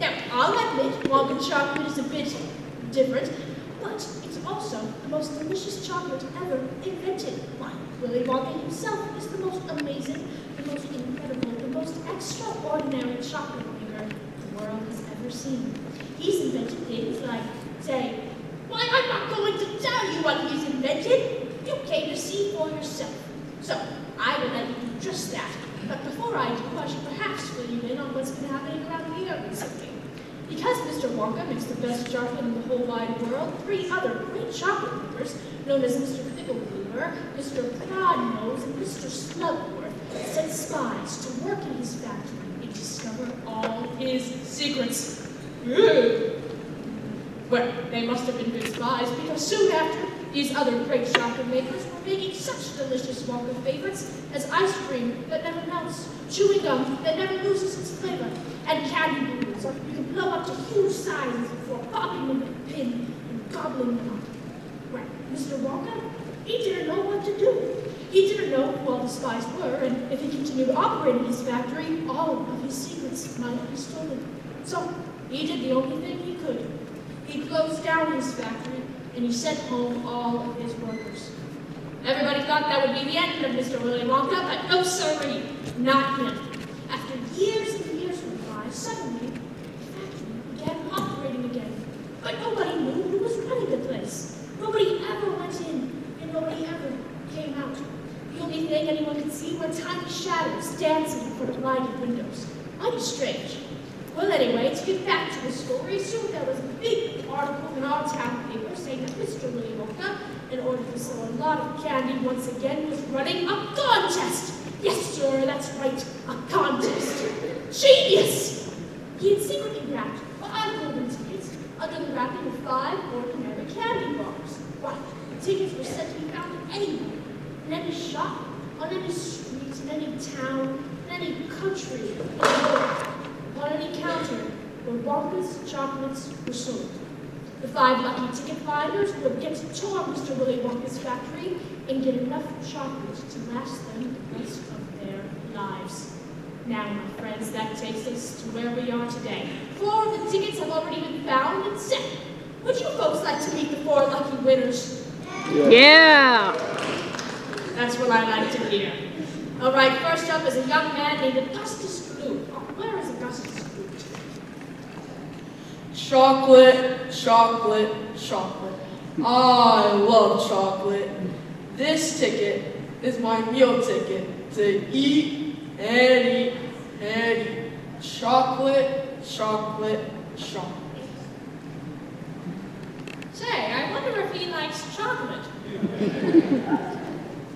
Now, I'll admit Wonka chocolate is a bit different, but it's also the most delicious chocolate ever invented. Why, Willy Wonka himself is the most amazing, the most incredible, the most extraordinary chocolate maker the world has ever seen. He's invented things like, say, why, I'm not going to tell you what he's invented. You came to see for yourself. So, I will let you do just that. But before I do, I should perhaps fill you in on what's been happening around here recently. Because Mr. Wonka makes the best chocolate in the whole wide world, 3 other great chocolate makers, known as Mr. Picklebloomer, Mr. Prodnose, and Mr. Slugworth, sent spies to work in his factory and discover all his secrets. Well, they must have been good spies, because soon after, these other great chocolate makers were making such delicious Wonka favorites as ice cream that never melts, chewing gum that never loses its flavor, and candy balloons that you can blow up to huge sizes before popping them with a pin and gobbling them up. Well, Mr. Wonka, he didn't know what to do. He didn't know who all the spies were, and if he continued operating his factory, all of his secrets might be stolen. So he did the only thing he could. He closed down his factory, and he sent home all of his workers. Everybody thought that would be the end of Mr. Willy Wonka, but no sirree, not him. After years and years went by, suddenly, the factory began operating again. But nobody knew who was running the place. Nobody ever went in, and nobody ever came out. The only thing anyone could see were tiny shadows dancing in front of lighted windows. Mighty strange. Well, anyway, to get back to the story, soon there was a big article in our town paper saying that Mr. Willy Wonka, in order to sell a lot of candy once again, was running a contest. Yes, sir, that's right, a contest. Genius! He had secretly wrapped 5 golden tickets under the wrapping of 5 ordinary candy bars. Why, the tickets were said to be found anywhere, in any shop, on any street, in any town, in any country in the world. On any counter where Wonka's chocolates were sold. The 5 lucky ticket finders would get to tour Mr. Willy Wonka's factory and get enough chocolate to last them the rest of their lives. Now, my friends, that takes us to where we are today. 4 of the tickets have already been found and sent. Would you folks like to meet the 4 lucky winners? Yeah! That's what I like to hear. All right, first up is a young man named Augustus Gloop. Where is Augustus Gloop? Chocolate, chocolate, chocolate. I love chocolate. This ticket is my meal ticket to eat and eat and eat. Chocolate, chocolate, chocolate. Say, I wonder if he likes chocolate.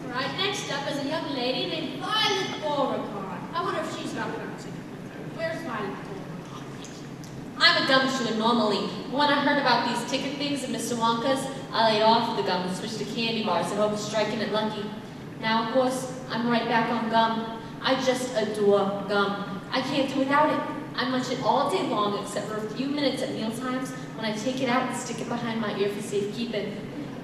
All right, next up is a young lady named Violet Beaurepaire. I wonder if she's got one ticket. Where's Violet Beaurepaire? I'm a gumshoe normally. When I heard about these ticket things at Mr. Wonka's, I laid off the gum and switched to candy bars in hope of striking it lucky. Now, of course, I'm right back on gum. I just adore gum. I can't do without it. I munch it all day long except for a few minutes at meal times when I take it out and stick it behind my ear for safekeeping.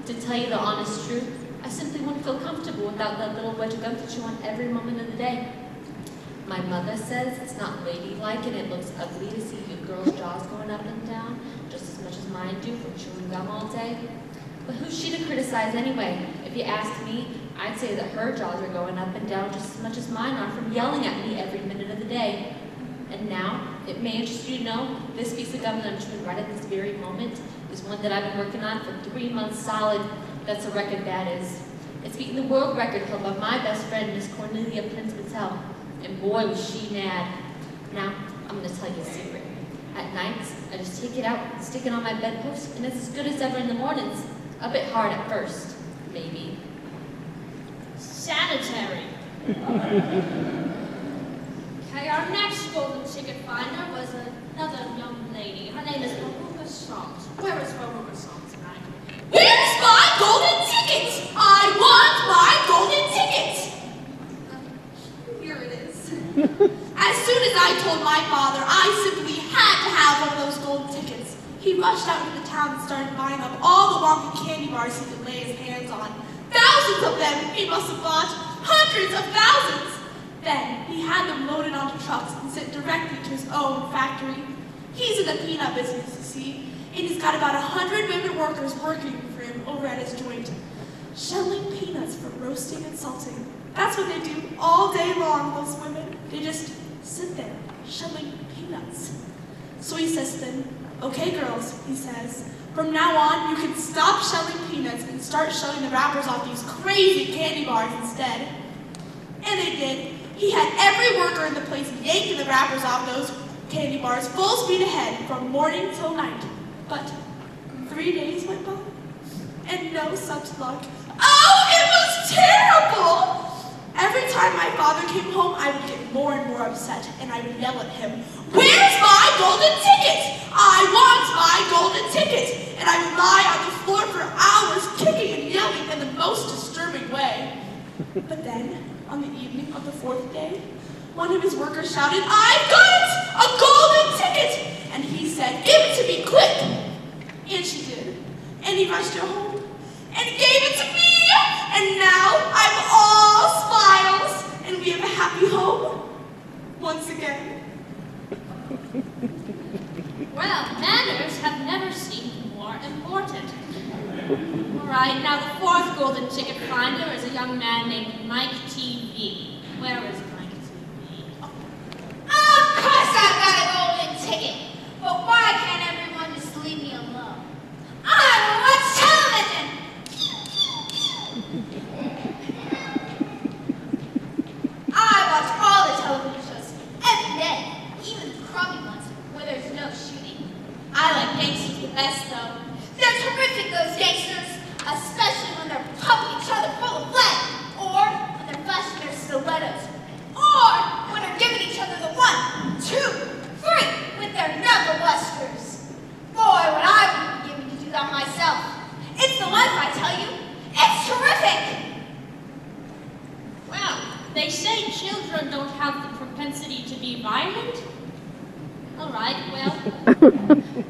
To tell you the honest truth, I simply wouldn't feel comfortable without that little wedge of gum to chew on every moment of the day. My mother says it's not ladylike and it looks ugly to see a girl's jaws going up and down just as much as mine do from chewing gum all day. But who's she to criticize anyway? If you asked me, I'd say that her jaws are going up and down just as much as mine are from yelling at me every minute of the day. And now, it may interest you to know, this piece of gum that I'm chewing right at this very moment is one that I've been working on for 3 months solid. That's a record that is. It's beaten the world record held by my best friend, Miss Cornelia Prince-Patel. And boy, was she mad. Now, I'm going to tell you a secret. At nights, I just take it out and stick it on my bedpost, and it's as good as ever in the mornings. A bit hard at first, maybe. Sanitary. Okay, our next golden ticket finder was another young lady. Her name is Veruca Salt. Where is Veruca Salt tonight? Where's my golden ticket? I want my golden ticket! Here it is. As soon as I told my father, I simply had to have one of those golden tickets. He rushed out into the town and started buying up all the Wonka candy bars he could lay his hands on. Thousands of them he must have bought. Hundreds of thousands. Then he had them loaded onto trucks and sent directly to his own factory. He's in the peanut business, you see, and he's got about 100 women workers working for him over at his joint, shelling peanuts for roasting and salting. That's what they do all day long, those women. They just sit there, shelling peanuts. So he says to them, "Okay, girls," he says, "from now on, you can stop shelling peanuts and start shelling the wrappers off these crazy candy bars instead." And they did. He had every worker in the place yanking the wrappers off those candy bars full speed ahead from morning till night. But 3 days went by, and no such luck. Oh, it was terrible! Every time my father came home, I would get more and more upset, and I would yell at him, "Where's my golden ticket? I want my golden ticket!" And I would lie on the floor for hours, kicking and yelling in the most disturbing way. But then, on the evening of the 4th day, one of his workers shouted, "I've got it! A golden ticket!" And he said, "Give it to me, quick!" And she did. And he rushed her home and gave it to me. And now I'm all smiles, and we have a happy home once again. Well, manners have never seemed more important. All right, now the 4th golden ticket finder is a young man named Mike TV. Where is Mike TV? Of course I've got a golden ticket, but why can't everyone just leave me alone? I will watch television! I watch all the television shows every day, even the crummy ones where there's no shooting. I like gangsters the best though. They're terrific, those gangsters, especially when they're pumping each other full of lead, or when they're flashing their stilettos, or when they're giving each other the 1, 2, 3 with their knuckle busters. Boy, would I be given to do that myself. It's the life, I tell you. It's terrific. Well, they say children don't have the propensity to be violent. All right, well,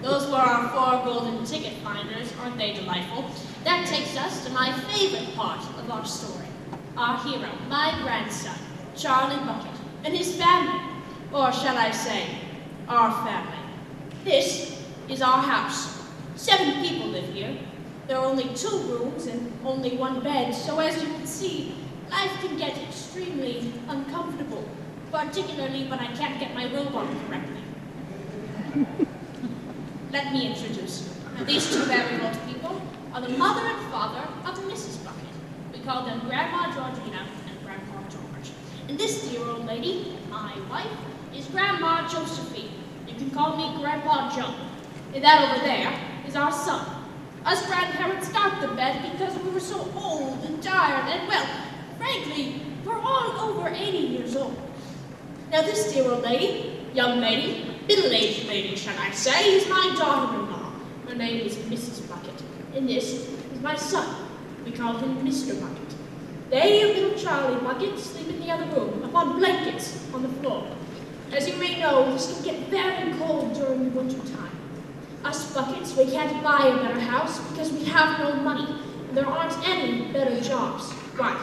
those were our 4 golden ticket finders. Aren't they delightful? That takes us to my favorite part of our story. Our hero, my grandson, Charlie Bucket, and his family. Or shall I say, our family. This is our house. 7 people live here. There are only 2 rooms and only 1 bed, so as you can see, life can get extremely uncomfortable, particularly when I can't get my robe on correctly. Let me introduce you. These 2 very old people are the mother and father of Mrs. Bucket. We call them Grandma Georgina and Grandpa George. And this dear old lady, my wife, is Grandma Josephine. You can call me Grandpa Joe. And that over there is our son. Us grandparents got the bed because we were so old and tired and, well, frankly, we're all over 80 years old. Now this dear old lady, young lady, middle-aged lady, shall I say, is my daughter-in-law. Her name is Mrs. Bucket. And this is my son. We call him Mr. Bucket. They and little Charlie Bucket sleep in the other room, upon blankets on the floor. As you may know, it can get very cold during the winter time. Us Buckets, we can't buy a better house because we have no money, and there aren't any better jobs. But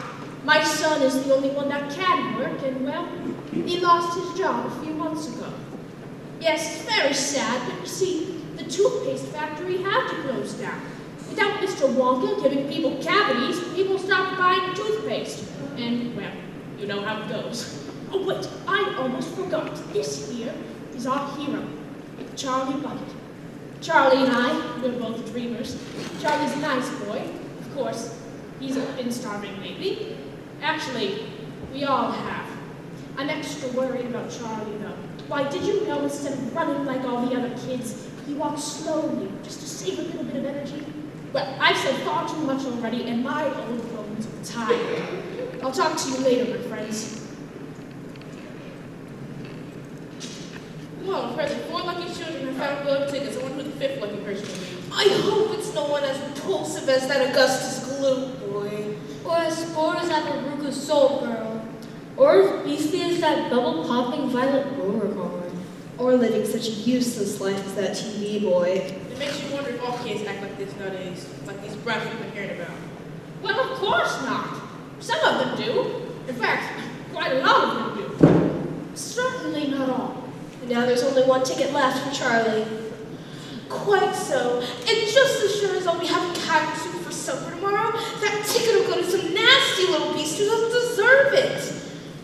my son is the only one that can work, and well, he lost his job a few months ago. Yes, it's very sad, but you see, the toothpaste factory had to close down. Without Mr. Wonka giving people cavities, people stopped buying toothpaste. And, well, you know how it goes. Oh, wait, I almost forgot. This here is our hero, Charlie Bucket. Charlie and I, we're both dreamers. Charlie's a nice boy. Of course, he's been starving lately. Actually, we all have. I'm extra worried about Charlie, though. Why, did you know instead of running like all the other kids, he walks slowly, just to save a little bit of energy? Well, I've said far too much already, and my old bones are tired. I'll talk to you later, my friends. Well, present 4 lucky children have found golden tickets. I wonder who the 5th lucky person will be. I hope it's no one as impulsive as that Augustus Gloop boy. Or as poor as that Veruca Soul Girl. Or as beastly as that bubble-popping Violet Beauregard. Or living such a useless life as that TV boy. It makes you wonder if all kids act like this nowadays, like these brats we've been hearing about. Well, of course not. Some of them do. In fact, quite a lot of them do. Certainly not all. And now there's only one ticket left for Charlie. Quite so. And just as sure as I'll be having cat soup for supper tomorrow, that ticket will go to some nasty little beast who doesn't deserve it.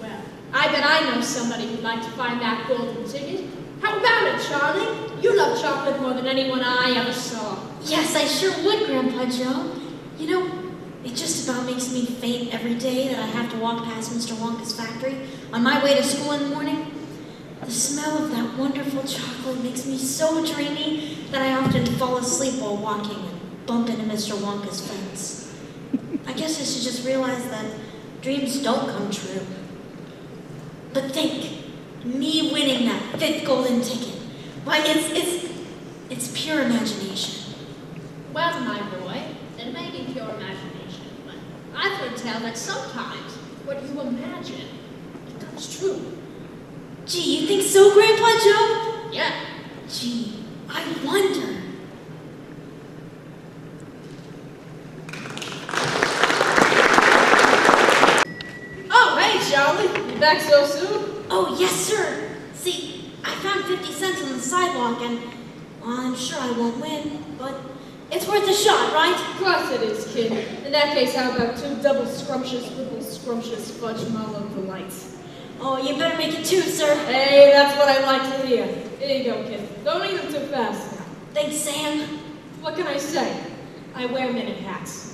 Well, I bet I know somebody who'd like to find that golden ticket. How about it, Charlie? You love chocolate more than anyone I ever saw. Yes, I sure would, Grandpa Joe. You know, it just about makes me faint every day that I have to walk past Mr. Wonka's factory on my way to school in the morning. The smell of that wonderful chocolate makes me so dreamy that I often fall asleep while walking and bump into Mr. Wonka's fence. I guess I should just realize that dreams don't come true. But think, me winning that 5th golden ticket. Why, it's pure imagination. Well, my boy, it may be pure imagination, but I've heard tell that sometimes what you imagine becomes true. Gee, you think so, Grandpa Joe? Yeah. Gee, I wonder. Oh, hey, Charlie. You back so soon? Oh, yes, sir. See, I found 50 cents on the sidewalk, and well, I'm sure I won't win, but it's worth a shot, right? Of course it is, kid. In that case, how about 2 double scrumptious, little scrumptious fudge mallow delights? Oh, you better make it 2, sir. Hey, that's what I like to hear. Here you go, kid. Don't eat them too fast now. Thanks, Sam. What can I say? I wear minute hats.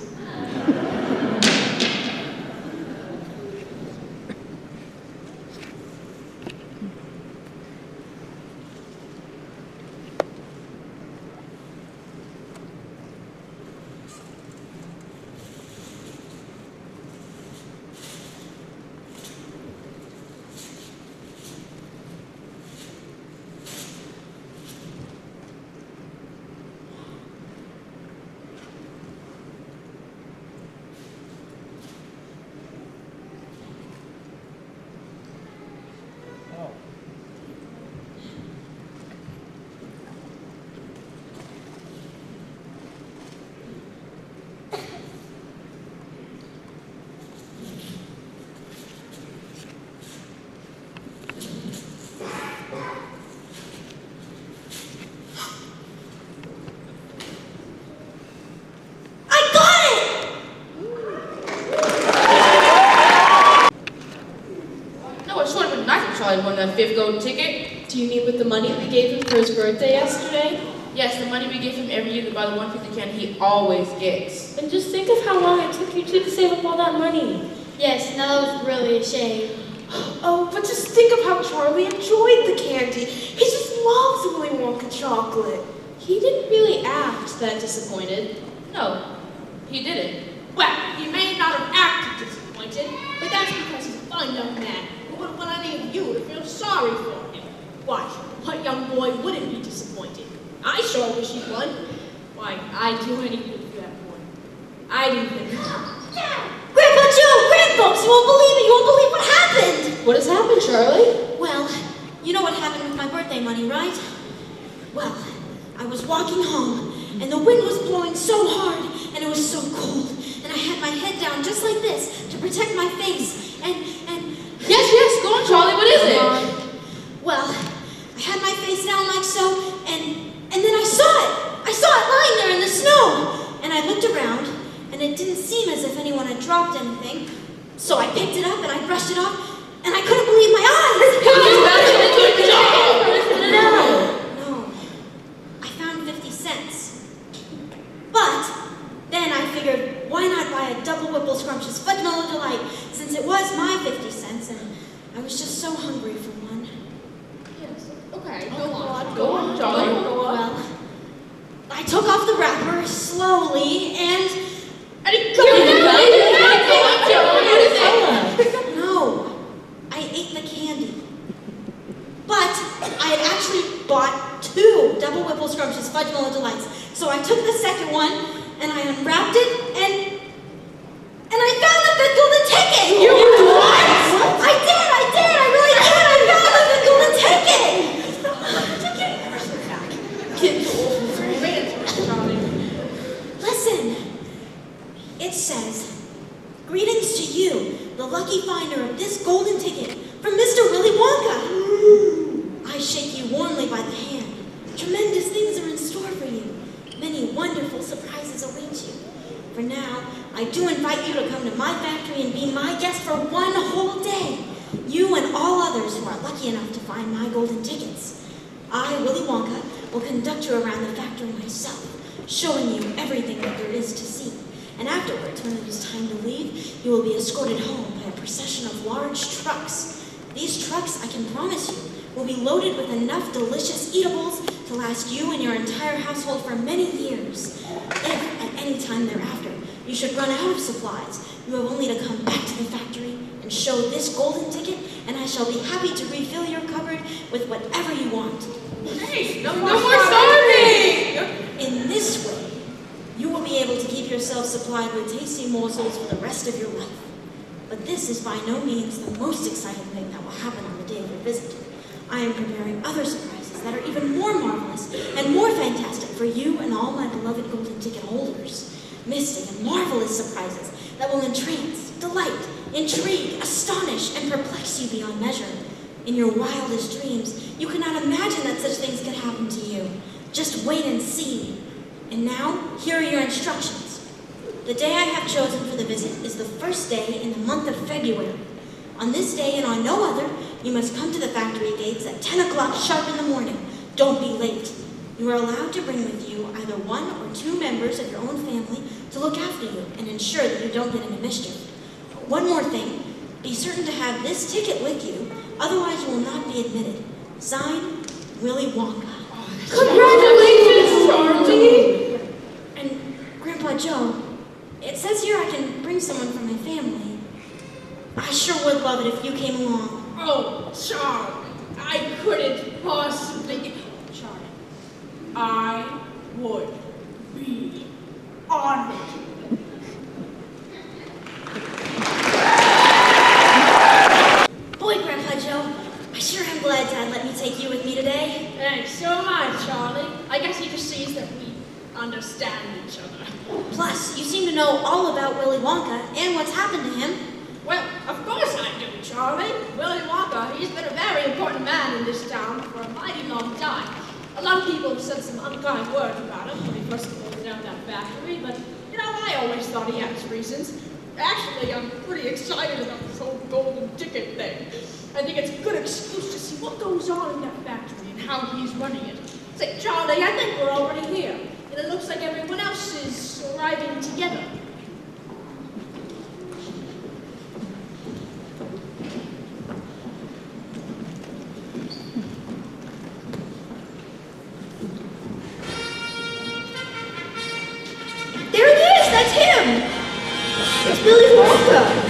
Charlie won that 5th golden ticket. Do you mean with the money we gave him for his birthday yesterday? Yes, the money we give him every year to buy the 150 candy he always gets. And just think of how long it took you two to save up all that money. Yes, now that was really a shame. Oh, but just think of how Charlie enjoyed the candy. He just loves Willy Wonka chocolate. He didn't really act that disappointed. No, he didn't. Well, he may not have acted disappointed, but that's because he's a fine young man who wouldn't want any of you to feel sorry for him. Why, what young boy wouldn't be disappointed? I sure wish he'd won. Why, I'd do anything for that boy. I'd even... Grandpa Joe, Grandfolks, you won't believe it. You won't believe what happened. What has happened, Charlie? Well, you know what happened with my birthday money, right? Well, I was walking home, and the wind was blowing so hard, and it was so cold, and I had my head down just like this to protect my face, and... Yes, go on, Charlie, what is it? Well, I had my face down like so, and then I saw it. I saw it lying there in the snow, and I looked around, and it didn't seem as if anyone had dropped anything, so I picked it up, and I brushed it off, and I couldn't believe my eyes. No. I found 50 cents. But then I figured, why not buy a double Whipple Scrumptious Fudge Mellow Delight, since it was my 50 cents, and I was just so hungry for one. Yes, okay, go on. Go on, Charlie. Well, I took off the wrapper slowly, and... No, I ate the candy. But I had actually bought 2 double Whipple Scrumptious Fudge Mellow Delights. So I took the second one, and I unwrapped it, and I found the 5th golden ticket! You what? I did! I really did! I found the 5th golden ticket! Listen, it says, "Greetings to you, the lucky finder of this golden ticket from Mr. Willy Wonka. I shake you for you. Many wonderful surprises await you. For now, I do invite you to come to my factory and be my guest for one whole day. You and all others who are lucky enough to find my golden tickets. I, Willy Wonka, will conduct you around the factory myself, showing you everything that there is to see. And afterwards, when it is time to leave, you will be escorted home by a procession of large trucks. These trucks, I can promise you, will be loaded with enough delicious eatables to last you and your entire household for many years. If, at any time thereafter, you should run out of supplies, you have only to come back to the factory and show this golden ticket, and I shall be happy to refill your cupboard with whatever you want. Hey, no more starving! In this way, you will be able to keep yourself supplied with tasty morsels for the rest of your life. But this is by no means the most exciting thing that will happen on the day of your visit. I am preparing other surprises that are even more marvelous and more fantastic for you and all my beloved golden ticket holders. Mystic and marvelous surprises that will entrance, delight, intrigue, astonish, and perplex you beyond measure. In your wildest dreams, you cannot imagine that such things could happen to you. Just wait and see. And now, here are your instructions. The day I have chosen for the visit is the first day in the month of February. On this day and on no other, you must come to the factory gates at 10 o'clock sharp in the morning. Don't be late. You are allowed to bring with you either one or two members of your own family to look after you and ensure that you don't get into mischief. One more thing, be certain to have this ticket with you, otherwise you will not be admitted. Signed, Willy Wonka. Congratulations, Charlie! And Grandpa Joe, it says here I can bring someone from my family. I sure would love it if you came along. Oh, Charlie, I couldn't possibly. Charlie, I would be honored. Boy, Grandpa Joe, I sure am glad Dad let me take you with me today. Thanks so much, Charlie. I guess he just sees that we understand each other. Plus, you seem to know all about Willy Wonka and what's happened to him. Well, of course I do, Charlie. Willy Wonka, he's been a very important man in this town for a mighty long time. A lot of people have said some unkind words about him when he first closed down that factory, but, I always thought he had his reasons. Actually, I'm pretty excited about this whole golden ticket thing. I think it's a good excuse to see what goes on in that factory and how he's running it. Say, Charlie, I think we're already here, and it looks like everyone else is arriving together. There it is! That's him! It's Willy Wonka!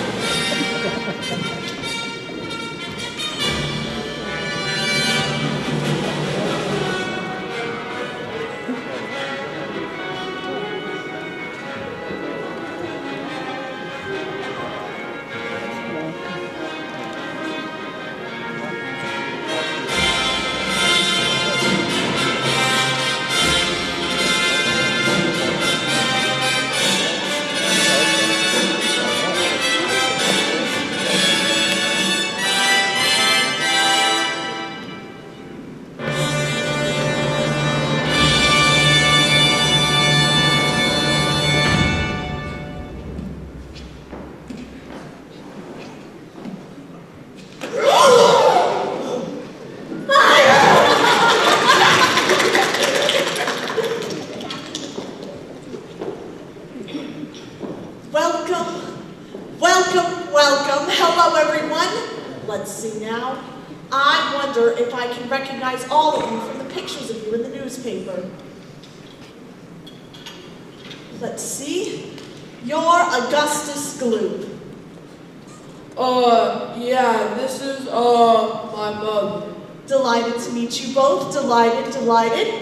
Welcome. Hello, everyone. Let's see now. I wonder if I can recognize all of you from the pictures of you in the newspaper. Let's see. You're Augustus Gloop. Yeah, this is, my mother. Delighted to meet you both. Delighted.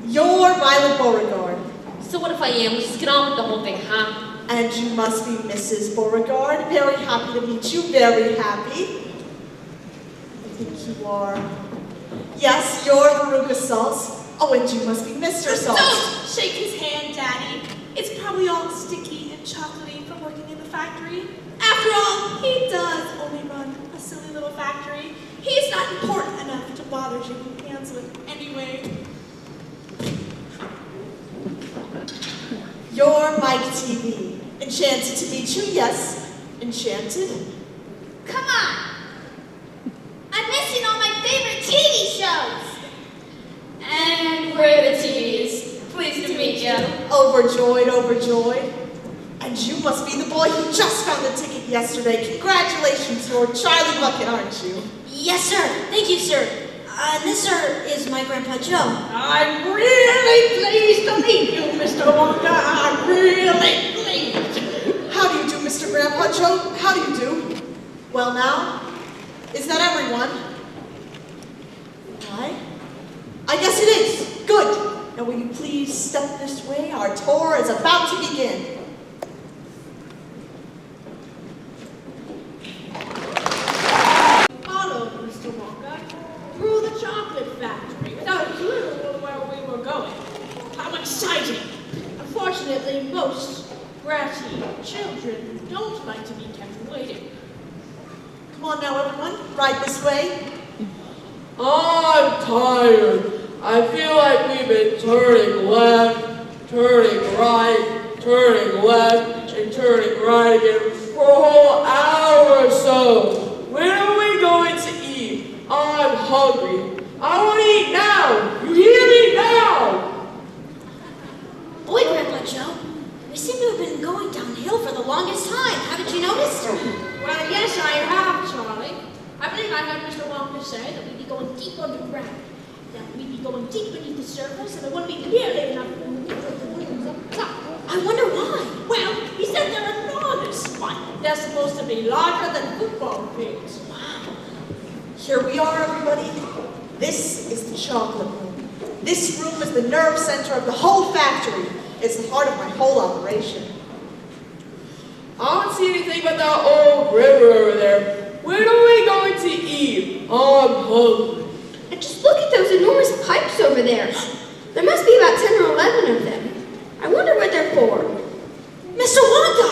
You're Violet Beauregard. So what if I am? Let's just get on with the whole thing, huh? And you must be Mrs. Beauregard. Very happy to meet you. Very happy. I think you are. Yes, you're Veruca Salts. Oh, and you must be Mr. Salts. Don't shake his hand, Daddy. It's probably all sticky and chocolatey from working in the factory. After all, he does only run a silly little factory. He's not important enough to bother shaking hands with anyway. You're Mike TV. Enchanted to meet you, yes. Enchanted. Come on. I'm missing all my favorite TV shows. And we're the TVs. Pleased to meet you. Overjoyed, overjoyed. And you must be the boy who just found the ticket yesterday. Congratulations, you're Charlie Bucket, aren't you? Yes, sir. Thank you, sir. This, sir, is my Grandpa Joe. I'm really pleased to meet you, Mr. Wonka. I'm really pleased. How do you do, Mr. Grandpa Joe? How do you do? Well now, is that everyone? Why? I guess it is. Good. Now will you please step this way? Our tour is about to begin. Followed Mr. Wonka through the chocolate factory without a clue where we were going. How exciting! Unfortunately, most bratty children don't like to be kept waiting. Come on now, everyone. Right this way. I'm tired. I feel like we've been turning left, turning right, turning left, and turning right again for a whole hour or so. When are we going to eat? I'm hungry. I want to eat now. You hear me now? Boy, Grandpa Joe, we seem to have been going downhill for the longest time. Haven't you noticed? Well, yes, I have, Charlie. I believe I heard Mr. Wonka say that we'd be going deep underground, that we'd be going deep beneath the surface, and there wouldn't be nearly enough room to put the wings up top. I wonder why. Well, he said they're enormous. Why, they're supposed to be larger than football fields. Here we are, everybody. This is the chocolate room. This room is the nerve center of the whole factory. It's the heart of my whole operation. I don't see anything but that old river over there. When are we going to eat? I'm hungry. And just look at those enormous pipes over there. There must be about 10 or 11 of them. I wonder what they're for. Mr. Wonka!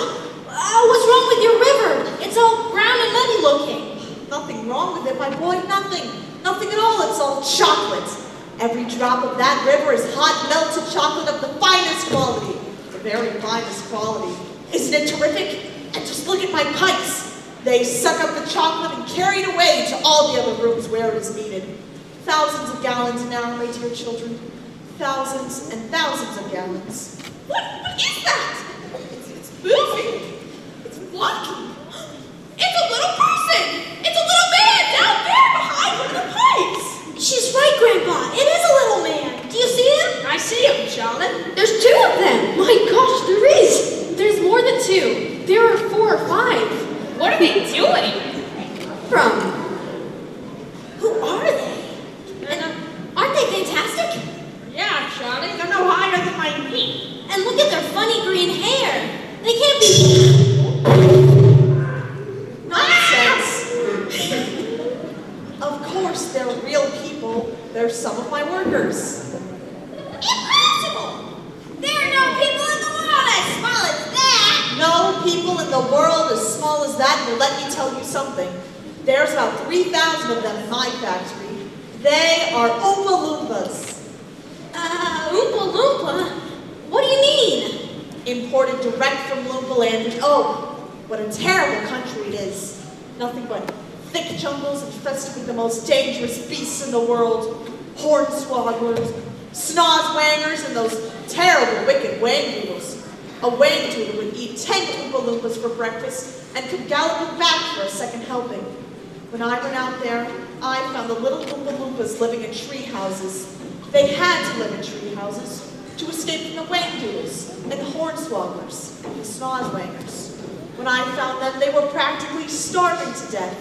What's wrong with your river? It's all brown and muddy looking. Nothing wrong with it, my boy. Nothing. Nothing at all. It's all chocolate. Every drop of that river is hot, melted chocolate of the finest quality. The very finest quality. Isn't it terrific? And just look at my pipes. They suck up the chocolate and carry it away to all the other rooms where it is needed. Thousands of gallons an hour, my dear children. Thousands and thousands of gallons. What is that? It's moving. It's walking. It's a little person. It's a little man down there behind one of the pipes. She's right, Grandpa. It is a little man. Do you see him? I see him, Charlotte. There's 2 of them. My gosh, there is. There's more than 2. There are 4 or 5. What are they doing? From Who are they? And aren't they fantastic? Yeah, Charlie, they're no higher than my knee. And look at their funny green hair. They can't be... Nonsense! Of course, they're real people. They're some of my workers. Impossible! There are no people in the world as small as that! No people in the world as small as that, but let me tell you something. There's about 3,000 of them in my factory. They are Oompa Loompas. Oompa Loompa? What do you mean? Imported direct from Loompa Land. And oh, what a terrible country it is. Nothing but thick jungles infested with the most dangerous beasts in the world. Hornswogglers, snozwangers, and those terrible, wicked wangdoodles. A wangdoodle would eat 10 Oompa Loompas for breakfast and come galloping back for a second helping. When I went out there, I found the little Oompa Loompas living in tree houses. They had to live in tree houses to escape from the wangdoodles and the hornswogglers and the snozwangers. When I found them, they were practically starving to death.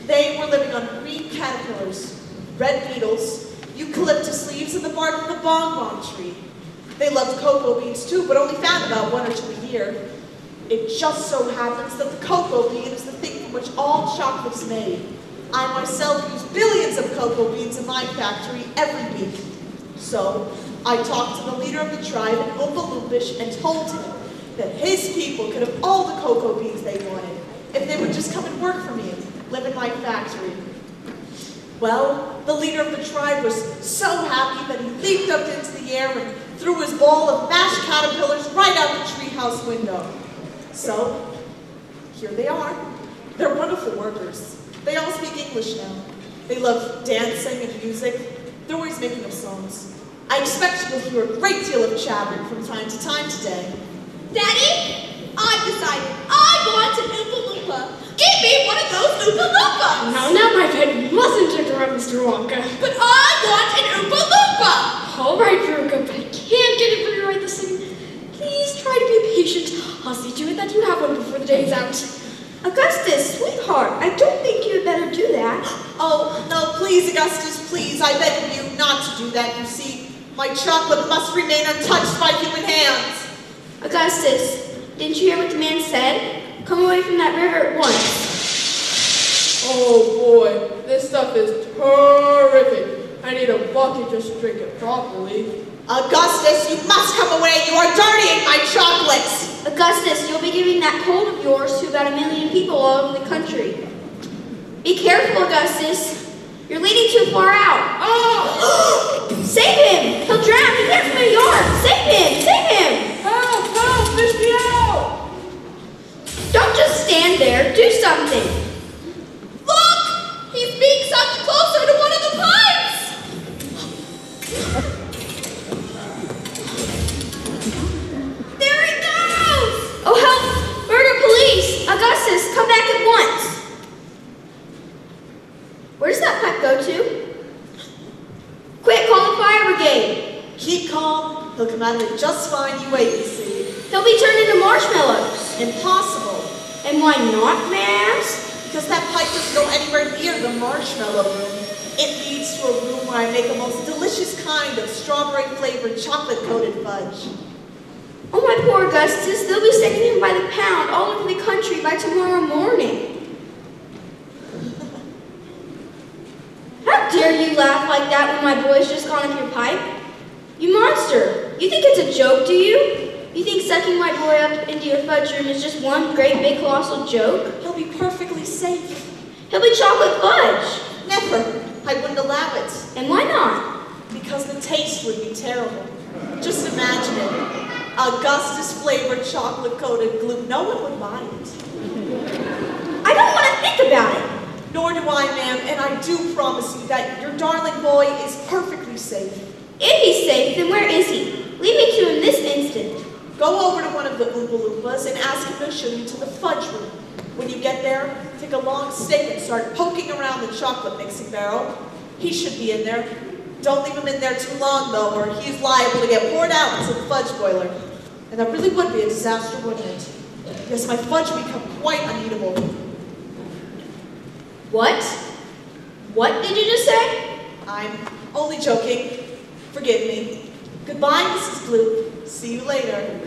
They were living on green caterpillars, red beetles, eucalyptus leaves, and the bark of the bonbon tree. They loved cocoa beans too, but only found about 1 or 2 a year. It just so happens that the cocoa bean is the thing from which all chocolate is made. I myself use billions of cocoa beans in my factory every week. So, I talked to the leader of the tribe in Oompa Loompish and told him that his people could have all the cocoa beans they wanted if they would just come and work for me and live in my factory. Well, the leader of the tribe was so happy that he leaped up into the air and threw his ball of mashed caterpillars right out the treehouse window. So, here they are. They're wonderful workers. They all speak English now. They love dancing and music. They're always making up songs. I expect you'll hear a great deal of chattering from time to time today. Daddy, I've decided I want an Oompa Loompa. Give me one of those Oompa Loompas. Now, my pet, you mustn't interrupt Mr. Wonka. But I want an Oompa Loompa. All right, Veruca, but I can't get it for you right this second. Please try to be patient. I'll see to it that you have one before the day is out. Augustus, sweetheart, I don't think you had better do that. Oh, no, please, Augustus, please. I beg of you not to do that. You see, my chocolate must remain untouched by human hands. Augustus, didn't you hear what the man said? Come away from that river at once. Oh boy, this stuff is terrific. I need a bucket just to drink it properly. Augustus, you must come away. You are dirtying my chocolates. Augustus, you'll be giving that cold of yours to about 1 million people all over the country. Be careful, Augustus. You're leading too far out. Oh! Save him! He'll drown. He can't swim in the yard. Save him! Save him! Help! Help! Fish me out! Don't just stand there. Do something. Look! He's being sucked closer to one of the pipes. There he goes! Oh, help! Murder police! Augustus, come back at once. Where does that pipe go to? Quick, call the fire brigade. Keep calm. He'll come out of it just fine. You wait and see. He'll be turned into marshmallows. Impossible. And why not, may I ask? Because that pipe doesn't go anywhere near the marshmallow room. It leads to a room where I make a most delicious kind of strawberry-flavored chocolate-coated fudge. Oh, my poor Augustus, they'll be sending him by the pound all over the country by tomorrow morning. How dare you laugh like that when my boy's just gone up your pipe? You monster! You think it's a joke, do you? You think sucking my boy up into your fudge room is just one great big colossal joke? He'll be perfectly safe. He'll be chocolate fudge. Never. I wouldn't allow it. And why not? Because the taste would be terrible. Just imagine it. Augustus-flavored chocolate-coated glue. No one would buy it. I don't want to think about it. Nor do I, ma'am, and I do promise you that your darling boy is perfectly safe. If he's safe, then where is he? Lead me to him this instant. Go over to one of the Oompa Loompas and ask him to show you to the fudge room. When you get there, take a long stick and start poking around the chocolate mixing barrel. He should be in there. Don't leave him in there too long, though, or he's liable to get poured out into the fudge boiler. And that really would be a disaster, wouldn't it? Yes, my fudge would become quite uneatable. What? What did you just say? I'm only joking. Forgive me. Goodbye, Mrs. Gloop. See you later.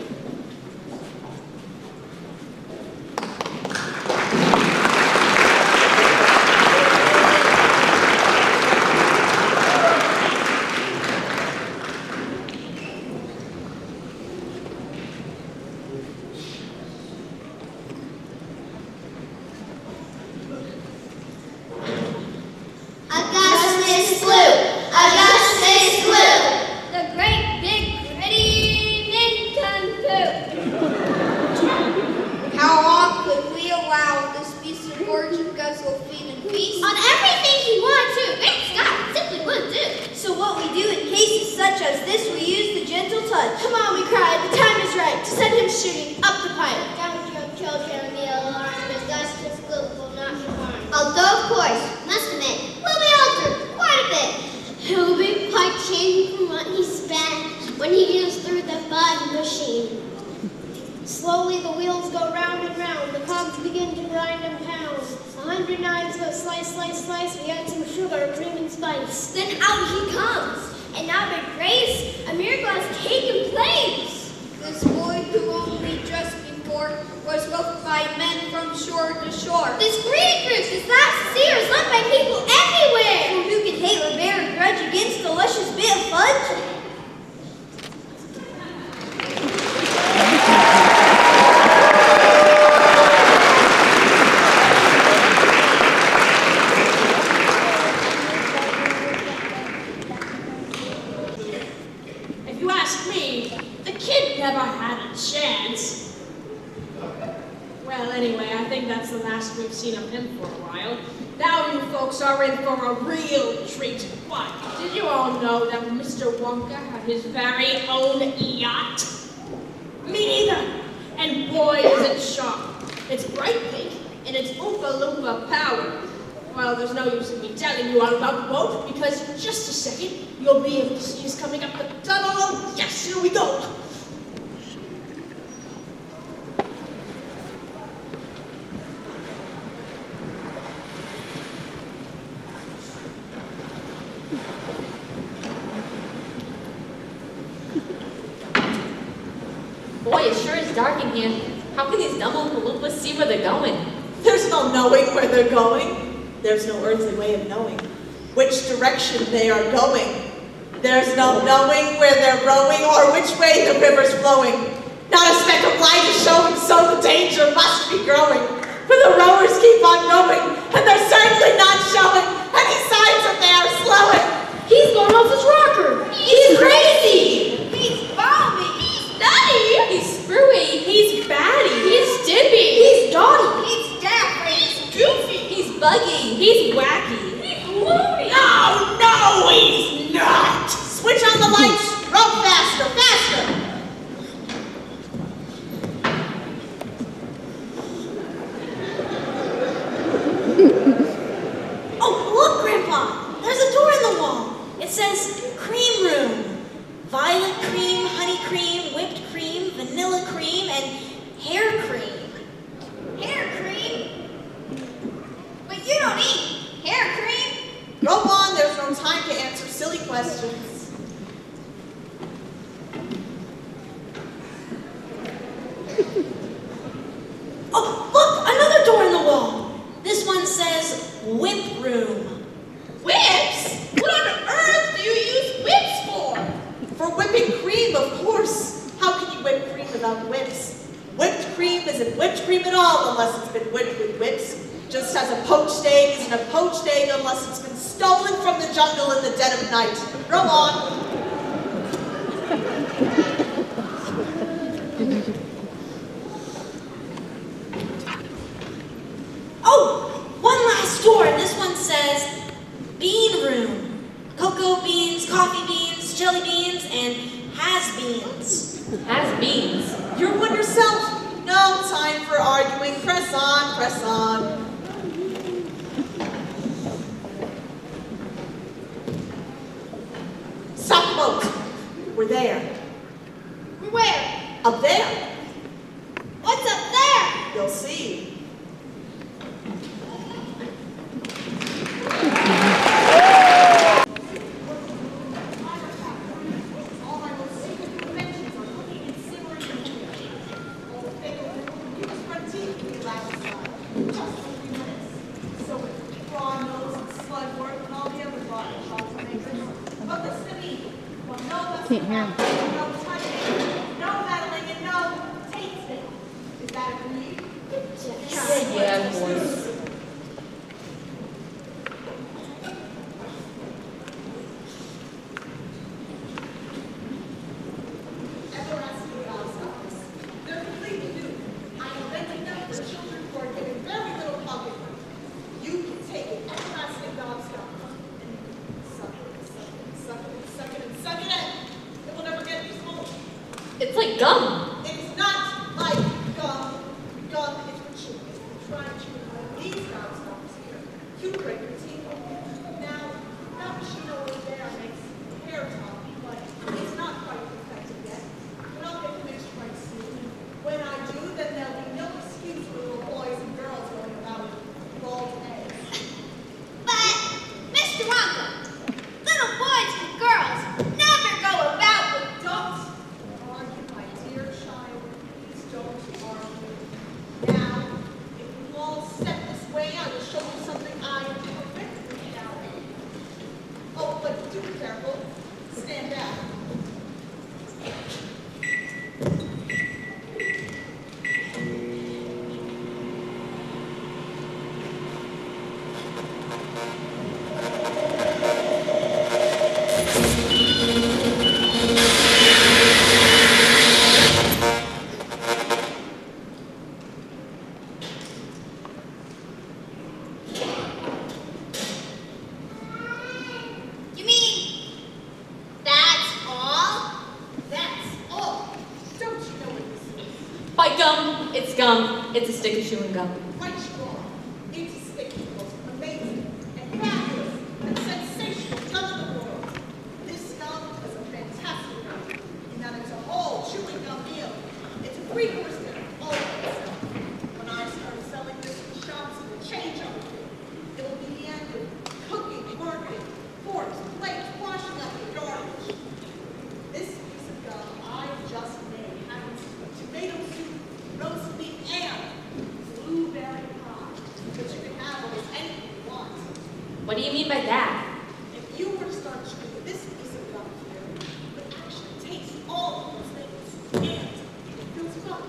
Augustus Gloop! Augustus Gloop! The great big gritty nincompoop! How long could we allow this piece of gorgeous guzzle feed in peace? On everything he wanted to. Great Scott, simply wouldn't do. So what we do in cases such as this, we use the gentle touch. Come on, we cried. The time is right to send him shooting up the pipe. Don't your children be alarmed. Augustus Gloop will not be harmed. Although, of course, must admit, will be altered quite a bit. He'll be quite changed from what he spent when he used through the fudge machine. Slowly the wheels go round and round. The cogs begin to grind and pound. 100 knives go slice, slice, slice. We add some sugar, cream, and spice. Then out he comes. And now by grace, a miracle has taken place. This boy who only just before was welcomed by men from shore to shore. This greedy fruit is that sincere is loved by people everywhere. Who can hate or bear a grudge against the luscious bit of fudge? I if you ask me, the kid never had a chance. Well, anyway, I think that's the last we've seen of him for a while. Now you folks are in for a real treat. Why, did you all know that Mr. Wonka had his very own yacht? Me neither. And boy, is it sharp. It's bright pink, and it's Oompa Loompa powered. Well, there's no use in me telling you all about the boat, because in just a second, you'll be able to see us coming up the tunnel. Yes, here we go. Boy, it sure is dark in here. How can these dumb Oompa Loompas see where they're going? There's no knowing where they're going. There's no earthly way of knowing which direction they are going. There's no knowing where they're rowing or which way the river's flowing. Not a speck of light is showing, so the danger must be growing. For the rowers keep on rowing, and they're certainly not showing any signs that they are slowing. He's going off his rocker. He's crazy. He's balmy. He's nutty. He's screwy. He's batty. He's Dippy. He's Dotty. He's daffy. He's Goofy. He's buggy. He's wacky. No, no, he's not! Switch on the lights! Row faster, faster! Oh, look, Grandpa! There's a door in the wall. It says cream room. Violet cream, honey cream, whipped cream, vanilla cream, and hair cream. Hair cream? But you don't eat hair cream. Go on, there's no time to answer silly questions. Oh, look! Another door in the wall. This one says whip room. Whips? What on earth do you use whips for? For whipping cream, of course. How can you whip cream without whips? Whipped cream isn't whipped cream at all unless it's been whipped with whips. Just as a poached egg isn't a poached egg unless it's been stolen from the jungle in the dead of night. Row on. Oh, one last door. This one says bean room. Cocoa beans, coffee beans, jelly beans, and has-beens. Has beans. You're one yourself. No time for arguing. Press on, press on. Stop the boat. We're there. Where? Up there. What's up there? You'll see. Can't hear him. No touching, no meddling, and no tasting. Is that agreed? Yeah, boys. Ever asked me about stars? They're completely new. I invented them for children who are getting very little pocket money. You can take an everlasting dog stuff and suck it, suck it, suck it, suck it, and suck it in. It will never get you small. It's like gum. It is not like gum. Gum is for chewing. If you try and chew one of these dog stuffs here, you break your teeth. Now, that machine over there makes hair toffee, but it's not quite perfected yet. But I'll get finished quite soon. When I do, then there'll be no excuse for little boys and girls going about with bald heads. But, Mr. Wonka, little boys and girls never go about with Don't argue, my dear gum. It's gum. It's a stick of chewing gum. Quite strong. It's a stick of the most amazing and fabulous and sensational gum in the world. This gum is a fantastic gum in that it's a whole chewing gum meal. It's a 3-course dinner, all by itself. When I start selling this in shops, it will change everything. It will be the end of cooking, marketing, forks, plates, washing up your garbage. This piece of gum I just made happens to be tomato soup, roast beef, and blueberry pie. But you can have almost anything you want. What do you mean by that? If you were to start chewing this piece of gum here, you would actually taste all of those things. And it feels good.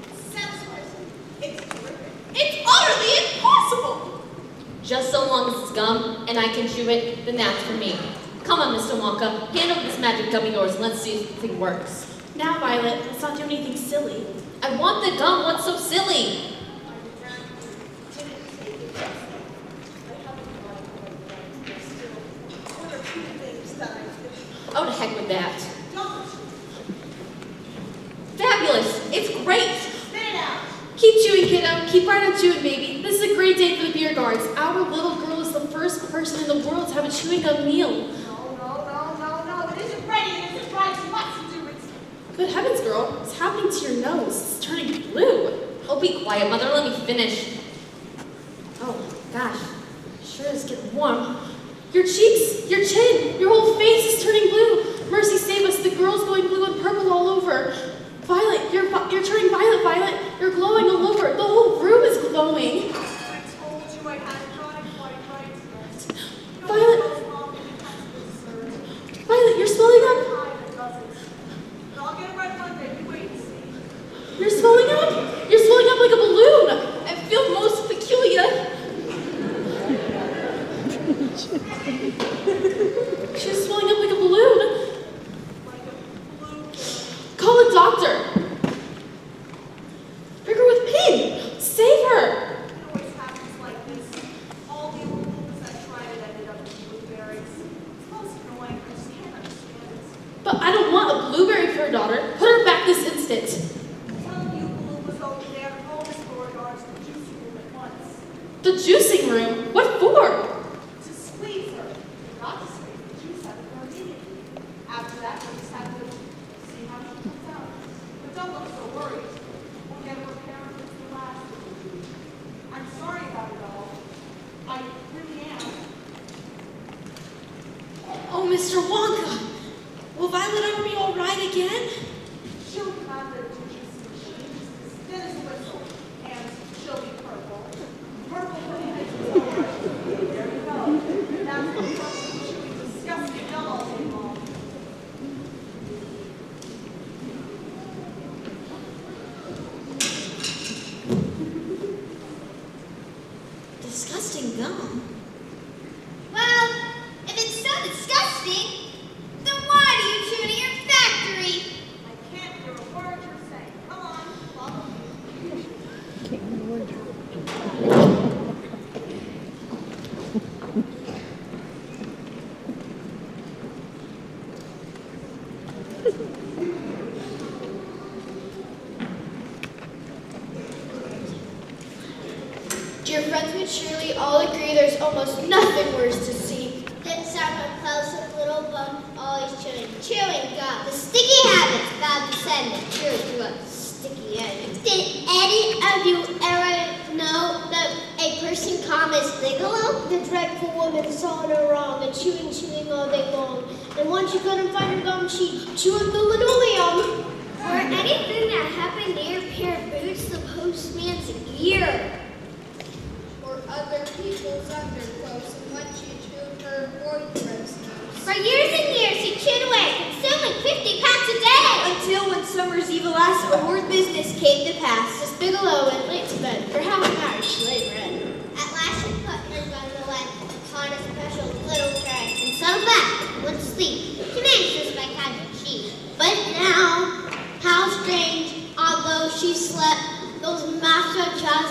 It satisfies you. It's terrific. It's utterly impossible. Just so long as it's gum and I can chew it, then that's for me. Come on, Mr. Wonka. Hand over this magic gum of yours and let's see if the thing works. Now, Violet, let's not do anything silly. I want the gum. What's so silly? Oh, to heck with that. Fabulous. It's great. Keep chewing, kiddo. Keep right on chewing, baby. This is a great day for the beer guards. Our little girl is the first person in the world to have a chewing gum meal. No. It isn't ready. It isn't right. You must do it. Good heavens, girl. What's happening to your nose? It's turning blue. Oh, be quiet, Mother. Let me finish. Oh, gosh. Sure is getting warm. Your cheeks, your chin, your whole face is turning blue. Mercy save us. The girl's going blue and purple all over. Violet, you're turning violet, Violet. You're glowing all over. The whole room is glowing. I told you I had chronic white. Violet. Violet, you're swelling up. I'll get it right Monday. You wait and see. You're swelling up. You're swelling up like a balloon. I feel most peculiar. She's swelling up like a balloon. Call a doctor. Prick her with pain. Save her. It always happens like this. All the old things I tried it ended up with blueberries. It's most annoying. I just can't understand it. But I don't want a blueberry for her daughter. Put her back this instant. I'm telling you, Blue was over there. All the store guards the juicing room at once. The juicing room? What for? To squeeze her. Not to squeeze the juice out of her immediately. After that, we just have to see how she comes out. But don't look so worried. We'll get her parent with the last of the I'm sorry about it all. I really am. Oh, Mr. Wonka. Will Violet ever be all right again? She'll have the juice machine as thin as a whistle, and she'll be purple. Purple for the next There you go. That's what comes from chewing disgusting gum all day long. Disgusting gum. Well, if it's so disgusting, then why do you chew it in your factory? I can't hear a word you're saying. Come on, follow me. Dear friends, we surely all agree there's almost nothing worse to see. Then someone close a little bum, always chewing gum. The sticky habit's about to send it through to a sticky end. Did any of you ever know that a person called Miss Bigelow? The dreadful woman saw no wrong and chewing all day long. And once she couldn't find her gum, she'd chew up the linoleum. Or anything that happened near a pair of boots, the postman's ear. Or other people's underclothes, and what she chewed her boyfriend's nose. For years and years, he chewed away, consuming 50 packs a day. Until one summer's eve, alas, a horrid business came to pass. Miss Bigelow went late to bed for half an hour she lay read. At last she put her gun away upon a special little tray, and settled back and went to sleep. She managed this by catching sheep. But now, how strange, although she slept, those macho-chas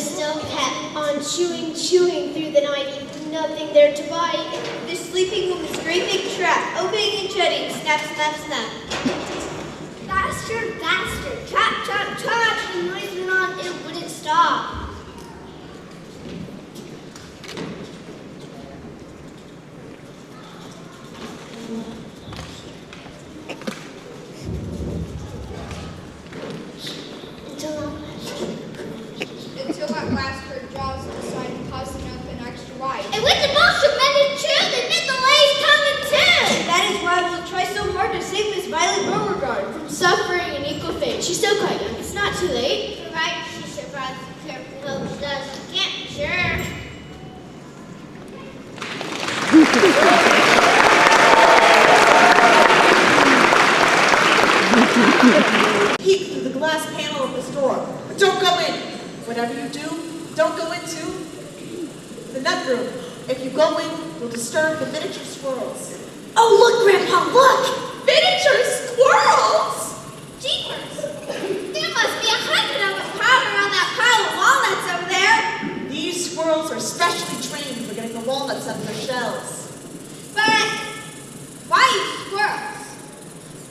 still kept on chewing through the night, with nothing there to bite. The sleeping woman's great big trap, opening and shutting, snap, snap, snap. That is faster, faster. Trot, trot, trot. The noise went on, it wouldn't stop. Until at last her jaws decided causing up an extra wide. And with the most tremendous chew, they made the legs come in two. That is why we'll try so hard to save Miss Violet Beauregard from Suffering an equal fate. She's still quite young. It's not too late. Provided she survives the careful hope does. Can't be sure. Peek through the glass panel of this door, but don't go in. Whatever you do, don't go into the nut room. If you go in, you'll disturb the miniature squirrels. Oh, look, Grandpa, look! Miniature squirrels! Jeepers. There must be 100 of us crowded around that pile of walnuts over there. These squirrels are specially trained for getting the walnuts out of their shells. But why use squirrels?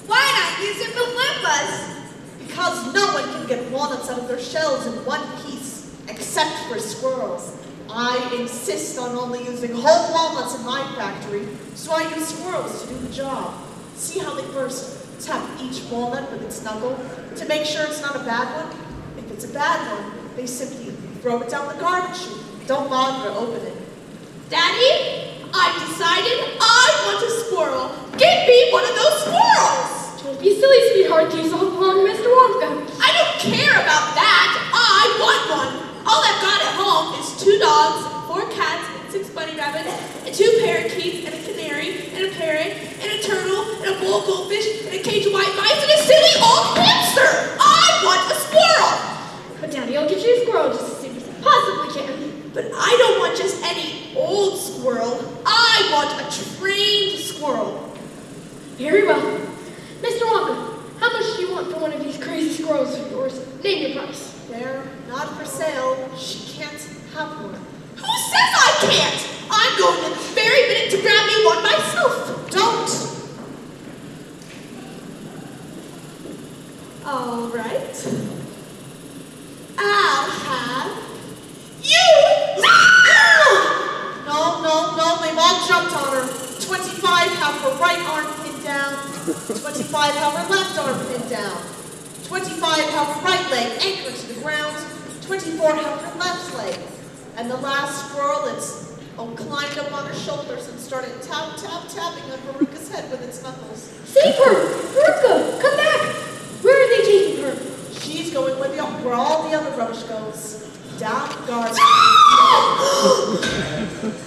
Why not use the loofahs? Because no one can get walnuts out of their shells in one piece, except for squirrels. I insist on only using whole walnuts in my factory, so I use squirrels to do the job. See how they first tap each walnut with its knuckle to make sure it's not a bad one? If it's a bad one, they simply throw it down the garbage chute. Don't bother to open it. Daddy, I've decided I want a squirrel. Get me one of those squirrels. Don't be silly, sweetheart. These all belong to Mr. Wonka. I don't care about that. I want one. All I've got at home is 2 dogs, 4 cats, and 6 bunny rabbits, and 2 parakeets, and a canary, and a parrot, and a turtle, and a bowl of goldfish, and a cage of white mice, and a silly old hamster. I want a squirrel. But Daddy, I'll get you a squirrel just as soon as I possibly can. But I don't want just any old squirrel. I want a trained squirrel. Very well. Mr. Wonka, how much do you want for one of these crazy squirrels of yours? Name your price. They're not for sale. She can't have one. Who says I can't? I'm going in this very minute to grab me one myself. Don't! All right. I'll have you. No, they've all jumped on her. 25 have her right arm pinned down. 25 have her left arm pinned down. 25 have her right leg anchored to the ground. 24 have her left leg. And the last squirrel, it's climbed up on her shoulders and started tapping on Veruca's head with its knuckles. Save her! Veruca, come back! Where are they taking her? She's going where all the other rubbish goes. Down the garden. Oh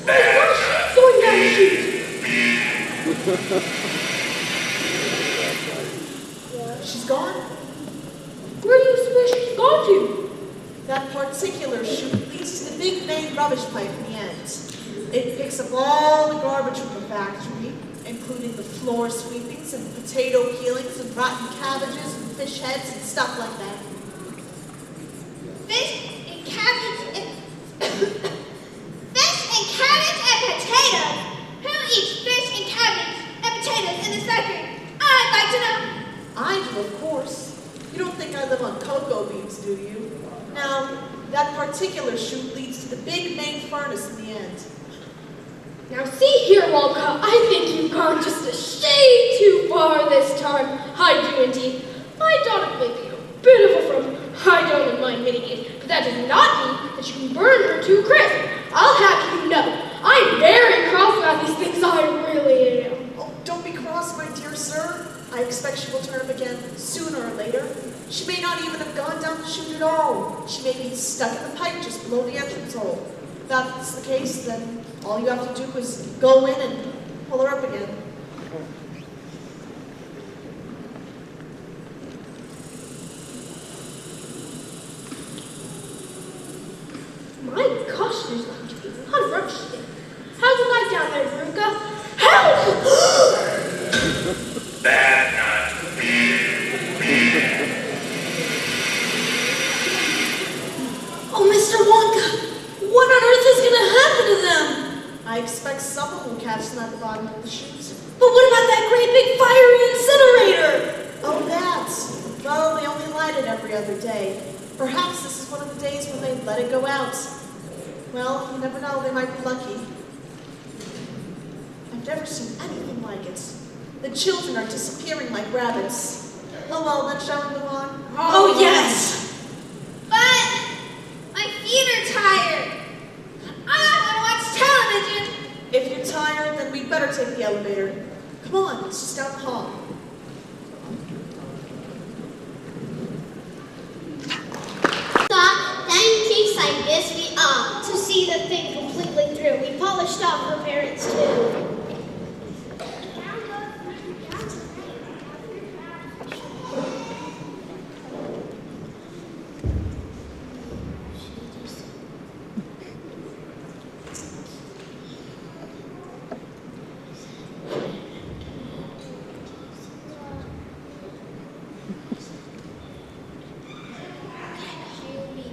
my gosh, she's going down the chute. She's gone. Where do you suppose she's gone to? That particular chute leads to the big main rubbish pipe in the end. It picks up all the garbage from the factory, including the floor sweepings and potato peelings and rotten cabbages and fish heads and stuff like that. Fish and cabbage and fish and cabbage and potatoes. Who eats fish and cabbage and potatoes in this factory? I'd like to know. I do, of course. You don't think I live on cocoa beans, do you? Now, that particular chute leads to the big main furnace in the end. Now see here, Wonka, I think you've gone just a shade too far this time. I do indeed. My daughter may be a bit of a friend. I don't mind admitting it, but that does not mean that you can burn her too crisp. I'll have you know, I'm very cross about these things, I really am. Oh, don't be cross, my dear sir. I expect she will turn up again sooner or later. She may not even have gone down the chute at all. She may be stuck in the pipe just below the entrance hole. If that's the case, then all you have to do is go in and pull her up again. My gosh, there's going to be a lot of rubbish today. How's the light down there, Veruca? Help! Bad night. Oh, Mr. Wonka, what on earth is going to happen to them? I expect someone will catch them at the bottom of the chute. Perhaps this is one of the days when they let it go out. Well, you never know, they might be lucky. I've never seen anything like it. The children are disappearing like rabbits. Oh well, then shall we go on? Oh, yes! But my feet are tired. I want to watch television. If you're tired, then we'd better take the elevator. Come on, it's just down the hall. In case like this, we to see the thing completely through. We polished off her parents too.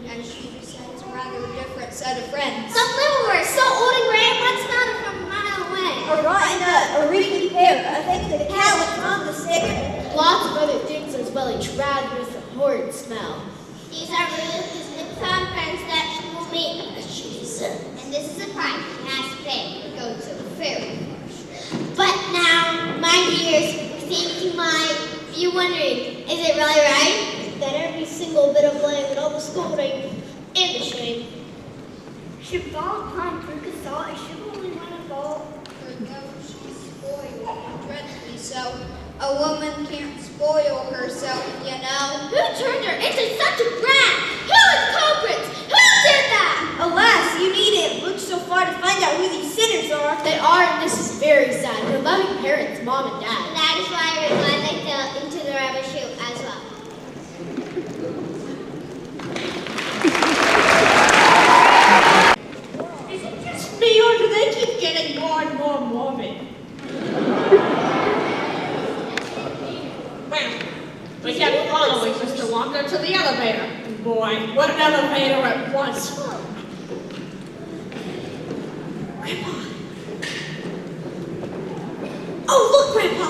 And she besides a rather different set of friends. Some little were so old and gray, what's not from a mile away? A wrinkly pair, I think the cat was on the sticker. Lots of other things as well, a drag with a horrid smell. These are Ruth's newfound friends that she will meet. And this is a price she has to pay to go to the fair. But now, my dears, think you might be wondering, is it really right that every single bit of blame and all the scolding and the shame should fall upon Veruca Salt and she will only want to fall? She's spoiled, dreadfully so. A woman can't spoil herself, you know. Who turned her into such a brat? Who is culprits? Who did that? Alas, you needn't look so far to find out who these sinners are. They are, and this is very sad. Her loving parents, mom and dad. That is why we're glad they fell into the rubbish chute as well. Is it just me, or do they keep getting more and more morbid? Well, we kept following Mr. Wonka to the elevator. Boy, what an elevator it was. Grandpa. Oh, look, Grandpa.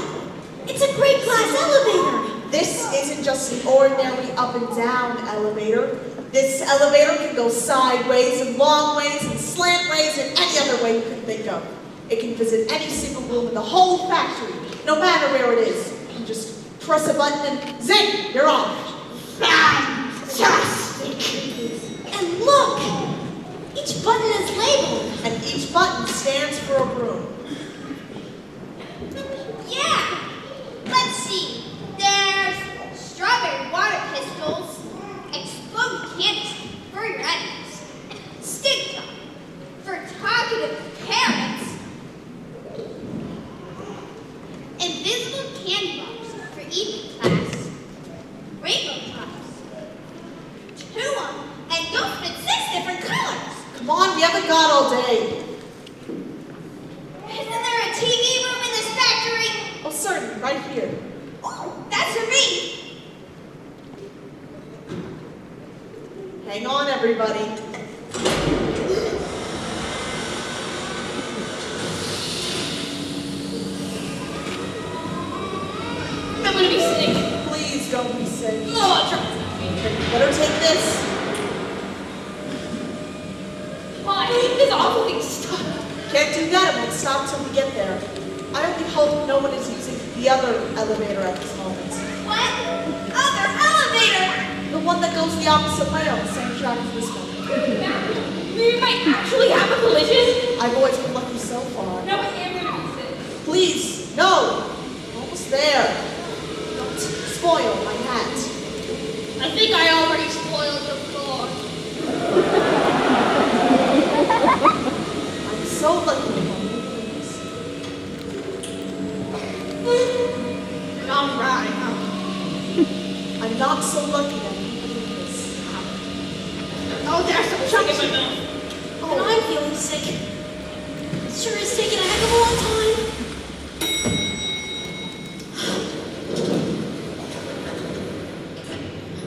It's a great class elevator. This isn't just an ordinary up and down elevator. This elevator can go sideways and long ways and slant ways and any other way you can think of. It can visit any single room in the whole factory, no matter where it is. You can just press a button and zing, you're off. Fantastic! And look, each button is labeled. And each button stands for a room. Yeah. Let's see. There's strawberry water pistols, exploding candies for your enemies, stick talk for talkative parents, invisible candy bars for evening class, rainbow tops, 2 and don't fit 6 different colors. Come on, we haven't got all day. Isn't there a TV room in this factory? Oh, certainly, right here. Oh, that's for me. Hang on, everybody. I'm gonna be sick. Please don't be sick. Oh, try. Better take this. Why? This awful thing stuck. Can't do that, it won't stop till we get there. I only hope no one is using the other elevator at this moment. What? Other elevator? The one that goes the opposite way on the same track as this one. We might actually have a collision. I've always been lucky so far. No, I am gonna be sick. Please, no! Almost there. Don't spoil my hat. I think I already spoiled the floor. I'm so lucky to have you please. All right. I'm not so lucky that you can do this. Oh, there's some chunks in my mouth. And I'm feeling sick. It sure is taking a heck of a long time.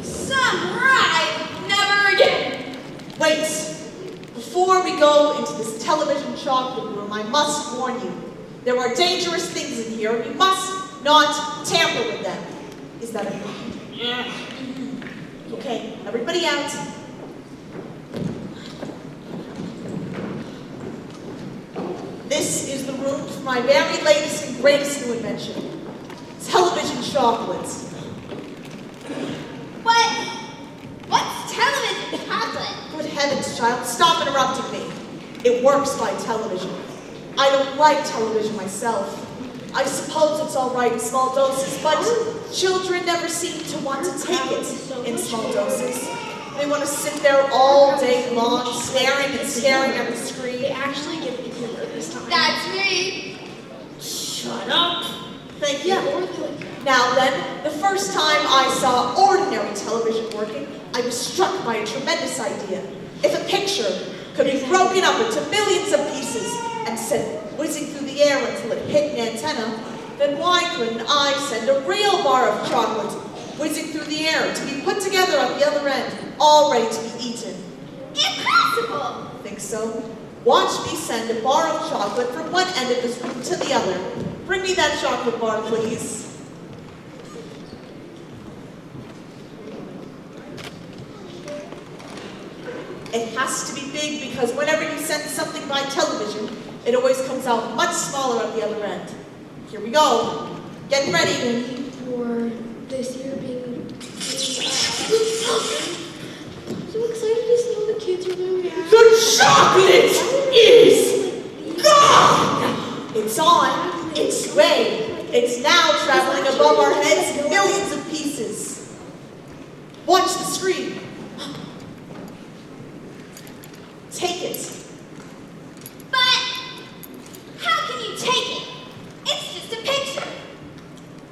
Some ride. Never again. Wait! Before we go into this television chocolate room, I must warn you. There are dangerous things in here, and you must not tamper with them. Is that agreed? Yeah. Okay, everybody out. This is the room for my very latest and greatest new invention. Television chocolates. What's television chocolate? Good heavens, child, stop interrupting me. It works by television. I don't like television myself. I suppose it's all right in small doses, but children never seem to want to take it in small doses. They want to sit there all day long, staring and staring at the screen. They actually give me humor this time. That's me. Shut up. Thank you. Now then, the first time I saw ordinary television working, I was struck by a tremendous idea. If a picture could be broken up into millions of pieces and sent whizzing through the air until it hit an antenna, then why couldn't I send a real bar of chocolate whizzing through the air to be put together at the other end, all ready to be eaten? Impossible. Think so? Watch me send a bar of chocolate from one end of this room to the other. Bring me that chocolate bar, please. It has to be big because whenever you send something by television, it always comes out much smaller at the other end. Here we go. Get ready. For this year being so excited to see all the kids are going to react. The chocolate is gone! It's on its way. It's now traveling above our heads in millions of pieces. Watch the screen. Take it. But how can you take it? It's just a picture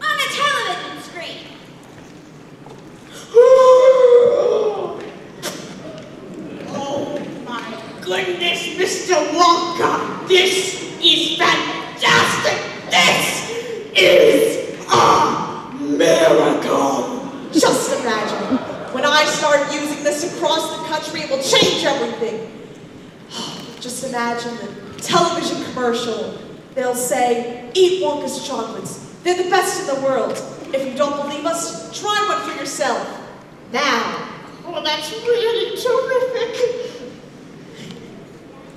on a television screen. Oh my goodness, Mr. Wonka! This is fantastic! This is a miracle! Just imagine, when I start using this across the country, it will change everything. Just imagine the television commercial. They'll say, eat Wonka's chocolates. They're the best in the world. If you don't believe us, try one for yourself. Now. Oh, that's really terrific.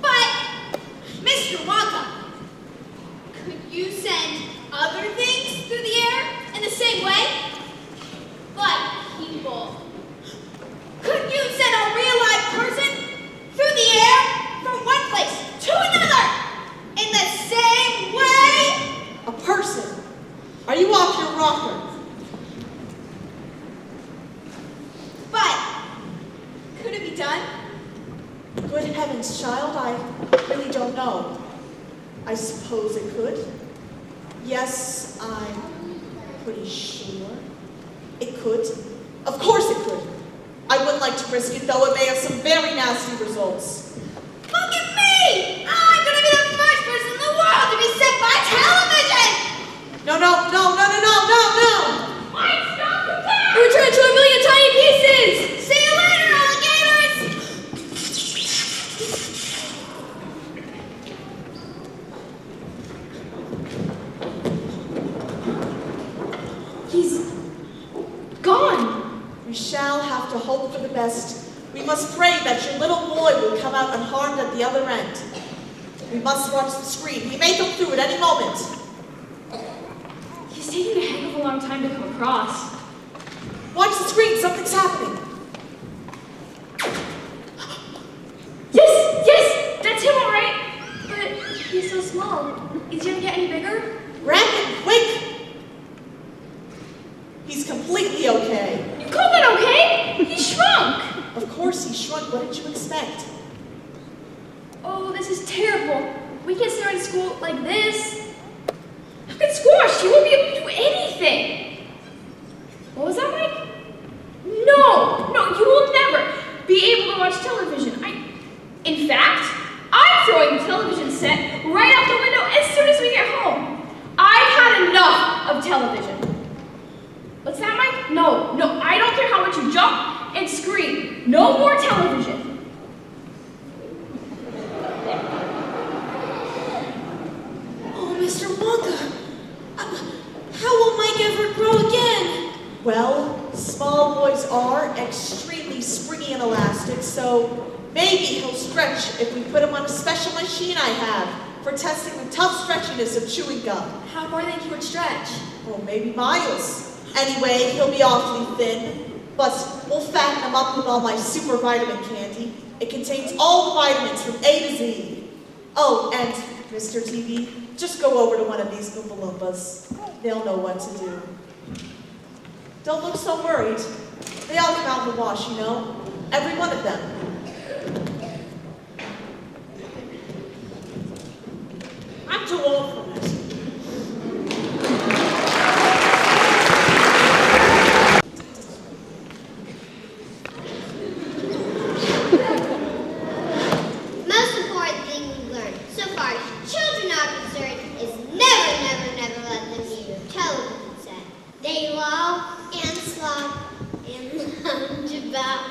But, Mr. Wonka, could you send other things through the air in the same way? Like people. Could you send a real live person through the air from one place to another in the same way? A person. Are you off your rocker? But, could it be done? Good heavens, child, I really don't know. I suppose it could. Yes, I'm pretty sure it could. Of course it could. I wouldn't like to risk it, though it may have some very nasty results. Look at me! I'm gonna be the first person in the world to be sent by television! No. Might stop the car! Return to a million tiny pieces! See you later, alligators! He's gone. We shall have to hope for the best. We must pray that your little boy will come out unharmed at the other end. We must watch the screen. He may come through at any moment. He's taking a heck of a long time to come across. Watch the screen. Something's happening. Yes, that's him, all right. But he's so small. Is he gonna get any bigger? Grab him, quick! He's completely okay. You call that okay? He shrunk. Of course he shrunk. What did you expect? Oh, this is terrible. We can't stay in school like this. Look at Squash. He won't be able to do anything. What was that, Mike? No, you will never be able to watch television. In fact, I'm throwing the television set right out the window as soon as we get home. I've had enough of television. What's that, Mike? No, I don't care how much you jump and scream. No more television. Oh, Mr. Wonka. How will Mike ever grow again? Well, small boys are extremely springy and elastic, so maybe he'll stretch if we put him on a special machine I have for testing the tough stretchiness of chewing gum. How far do you think he would stretch? Or maybe miles. Anyway, he'll be awfully thin, but we'll fatten him up with all my super vitamin candy. It contains all the vitamins from A to Z. Oh, and Mr. TV, just go over to one of these Oompa Loompas. They'll know what to do. Don't look so worried. They all come out in the wash, you know. Every one of them. I'm too old for this. Most important thing we've learned so far as children are concerned is never let them use a television set. They loll and slop and lounge about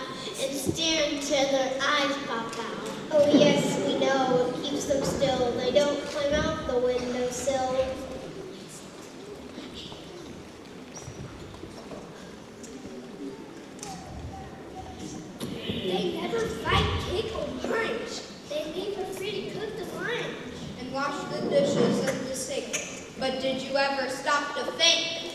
and stare until their eyes pop out. Oh yes, we know, it keeps them still. They don't climb out the windowsill. They never fight, kick, or punch. They leave her free to cook the lunch. And wash the dishes in the sink. But did you ever stop to think?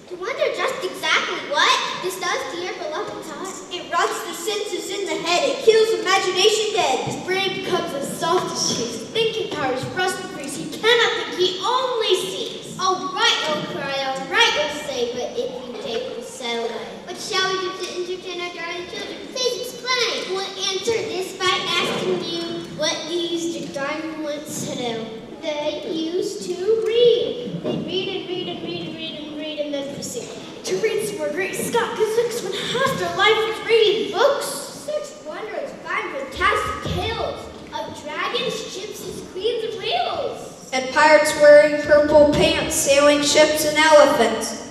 To wonder just exactly what this does to your beloved tot. It rots the senses in the head. It kills imagination dead. His brain becomes as soft as cheese. Thinking powers rust and freeze. He cannot think. He only sees. All right, oh cry, all right, oh say, but if you take the cell away. What shall we do to entertain our darling children? Please explain. We'll answer this by asking you, what used your darling once to do? They used to read. They read and read and read and read and read and then proceed. To read some more great Scott Kazooks when half their life was reading books. Such wondrous, fine, fantastic tales of dragons, gypsies, queens, and whales. And pirates wearing purple pants, sailing ships and elephants.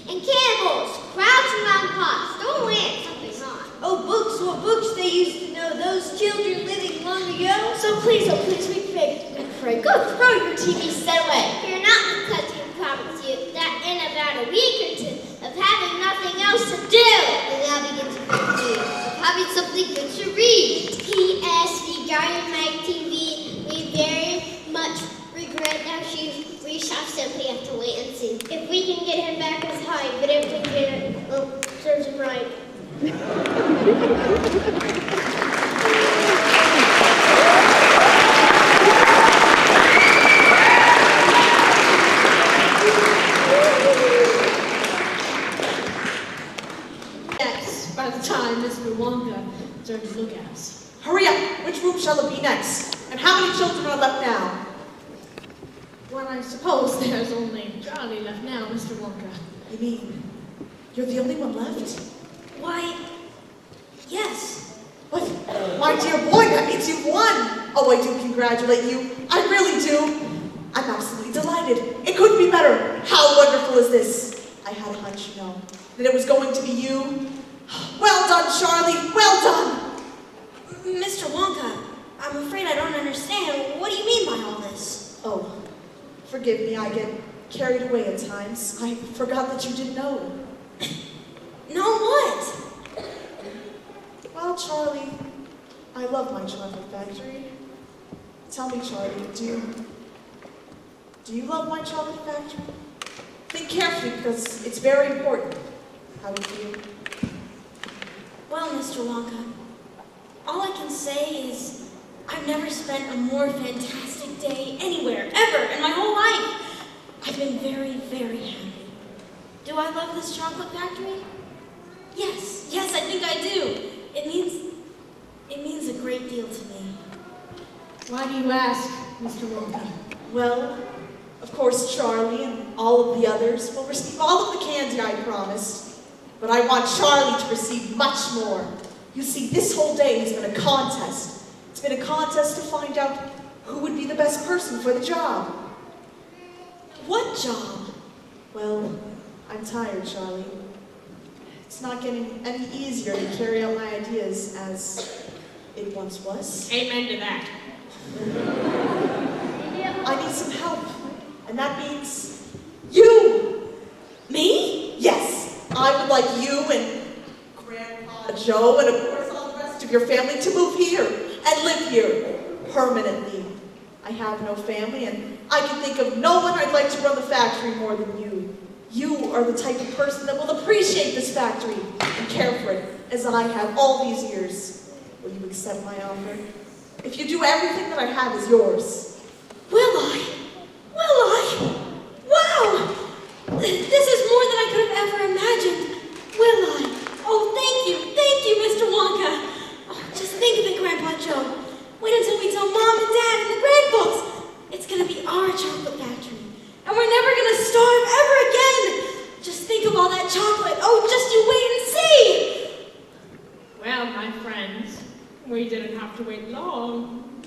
And cannibals, crouching around pots. Don't land something hot. Oh, books, what books they used to know. Those children living long ago. So please, oh please, we beg and pray. Go throw your TV set away. Fear not, because we promise you that in about a week or two of having nothing else to do, we now begin to pursue of having something good to read. P.S. Regarding my TV, we very much regret that we shall simply have to wait and see if we can get him back as high. But if we can't, well, serves him right. Yes, by the time Mr. Wonka turned to look at us. Hurry up! Which room shall it be next? And how many children are left now? Well, I suppose there's only Charlie left now, Mr. Wonka. You mean, you're the only one left? Why, yes. What? My dear boy, that means you've won! Oh, I do congratulate you. I really do. I'm absolutely delighted. It couldn't be better. How wonderful is this? I had a hunch, you know, that it was going to be you. Well done, Charlie. Well done. Mr. Wonka, I'm afraid I don't understand. What do you mean by all this? Oh, forgive me. I get carried away at times. I forgot that you didn't know. No what? Well, Charlie, I love my chocolate factory. Tell me, Charlie, do you love my chocolate factory? Think carefully, because it's very important. How do you feel? Well, Mr. Wonka, all I can say is I've never spent a more fantastic day anywhere, ever, in my whole life. I've been very, very happy. Do I love this chocolate factory? Yes, I think I do. It means a great deal to me. Why do you ask, Mr. Wonka? Well, of course, Charlie and all of the others will receive all of the candy I promised. But I want Charlie to receive much more. You see, this whole day has been a contest. It's been a contest to find out who would be the best person for the job. What job? Well, I'm tired, Charlie. It's not getting any easier to carry out my ideas as it once was. Amen to that. I need some help, and that means you! Me? Yes, I would like like you and Grandpa Joe and of course all the rest of your family to move here and live here permanently. I have no family and I can think of no one I'd like to run the factory more than you. You are the type of person that will appreciate this factory and care for it as I have all these years. Will you accept my offer? If you do, everything that I have is yours. Will I? Will I? Wow! This is more than I could have ever imagined. Will I? Oh, thank you, Mr. Wonka. Oh, just think of it, Grandpa Joe. Wait until we tell Mom and Dad and the grandfolks. It's gonna be our chocolate factory. And we're never gonna starve ever again. Just think of all that chocolate. Oh, just you wait and see. Well, my friends, we didn't have to wait long.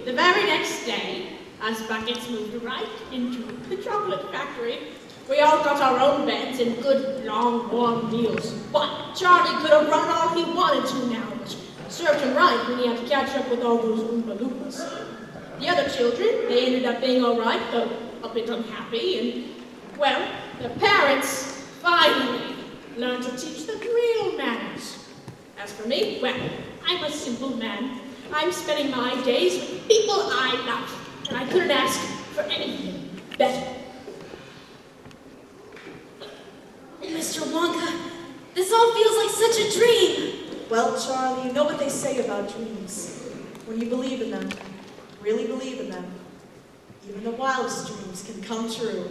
The very next day, as buckets moved right into the chocolate factory, we all got our own beds and good, long, warm meals. But Charlie could have run all he wanted to now, which served him right when he had to catch up with all those Oompa Loompas. The other children, they ended up being all right, though a bit unhappy, and, well, the parents finally learned to teach them real manners. As for me, well, I'm a simple man. I'm spending my days with people I love, and I couldn't ask for anything better. Mr. Wonka, this all feels like such a dream. Well, Charlie, you know what they say about dreams. When you believe in them, really believe in them, even the wildest dreams can come true.